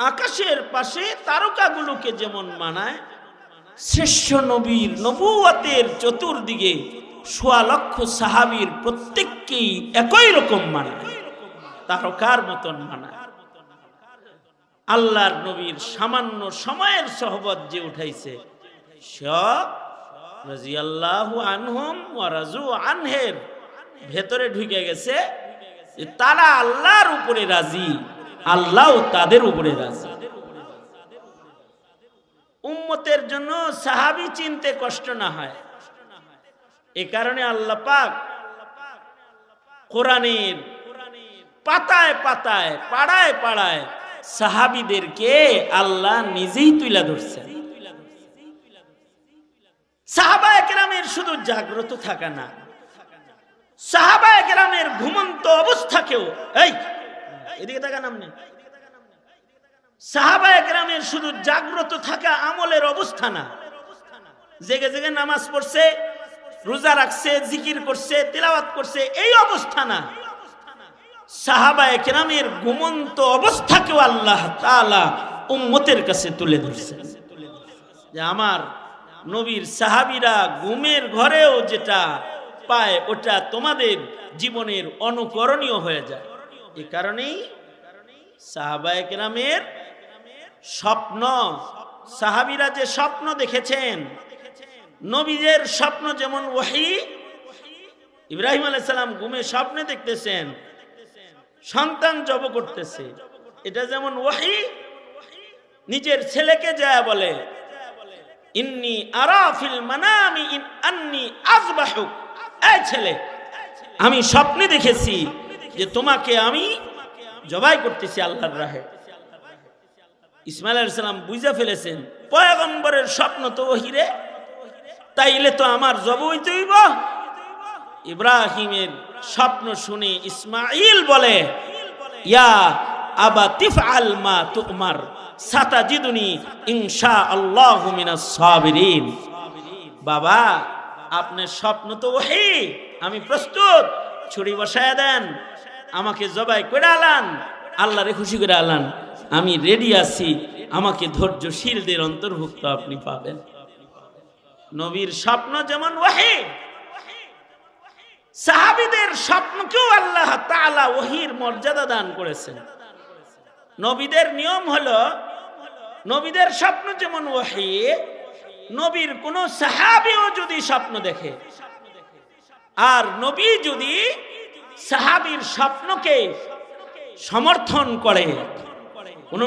আকাশের পাশে তারকাগুলোকে যেমন মানায়, শ্রেষ্ঠ নবীর নবুয়তের চতুর্দিকে ১.৫ লক্ষ সাহাবীর প্রত্যেককেই একই রকম মানায়, তারকার মতন মানায়। আল্লাহর নবীর সামান্য সময়ের সোহবত যে উঠাইছে, সব রাদিয়াল্লাহু আনহুম ওয়া রাজু আনহের ভেতরে ঢুকে গেছে যে তারা আল্লাহর উপরে রাজি, আল্লাহও তাদের উপরে রাজি। উম্মতের জন্য সাহাবী চিনতে কষ্ট না হয়, এ কারণে আল্লাহ পাক কোরআনের পাতায় পাতায় পাড়ায় পাড়ায় সাহাবীদেরকে আল্লাহ নিজেই তুলে ধরছেন। সাহাবায়ে কেরামের শুধু জাগ্রত থাকা না, সাহাবায়ে কেরামের ঘুমন্ত অবস্থাকেও, এই এদিকে তাকান আপনি, সাহাবায়ে কেরামের শুধু জাগ্রত থাকা আমলের অবস্থা না, জেগে জেগে নামাজ পড়ছে, রোজা রাখছে, জিকির করছে, তিলাওয়াত করছে, এই অবস্থা না। সাহাবায়ে কেরামের ঘুমন্ত অবস্থাকেও আল্লাহ তাআলা উম্মতের কাছে তুলে ধরছেন যে আমার নবীর সাহাবীরা ঘুমের ঘরেও যেটা পায় ওটা তোমাদের জীবনের অনুকরণীয় হয়ে যায়। এই কারণেই সাহাবায়ে কেরামের স্বপ্ন, সাহাবীরা যে স্বপ্ন দেখেছেন, নবীদের স্বপ্ন যেমন ওহী, ইব্রাহিম আলাইহিস সালাম ঘুমে স্বপ্নে দেখতেছেন সন্তান জব করতেছে, এটা যেমন ওহী। নিজের ছেলেকে যায় বলে ইন্নী আরা ফিল মানামি আন্নী আযবাহুক, এই ছেলে আমি স্বপ্নে দেখেছি যে তোমাকে আমি জবাই করতেছি আল্লাহর রাহে। ইসমাঈল আলাইহিস সালাম বুঝা ফেলেছেন পয়গম্বরের স্বপ্ন তো ওহী রে, তাইলে তো আমার জব হইতে হইব। ইব্রাহিমের স্বপ্ন শুনে ইসমাঈল বলে ইয়া আবা তিফআল মা তুমার সাতাজিদুনি ইনশাআল্লাহু মিনাস সাবিরিন। বাবা আপনার স্বপ্ন তো ওহী, আমি প্রস্তুত, ছুরি বসায় দেন, আমাকে জবাই করে আলান, আল্লাহরে খুশি করে আলান, আমি রেডি আছি, আমাকে ধৈর্যশীলদের অন্তর্ভুক্ত আপনি পাবেন। নবীর স্বপ্ন যেমন ওহী, সাহাবীদের স্বপ্নকেও আল্লাহ তাআলা ওহীর মর্যাদা দান করেছেন। নবীদের নিয়ম হলো নবীদের স্বপ্ন যেমন ওহী, নবীর কোন সাহাবীও যদি স্বপ্ন দেখে আর নবী যদি সাহাবীর স্বপ্নকে সমর্থন করে, কোন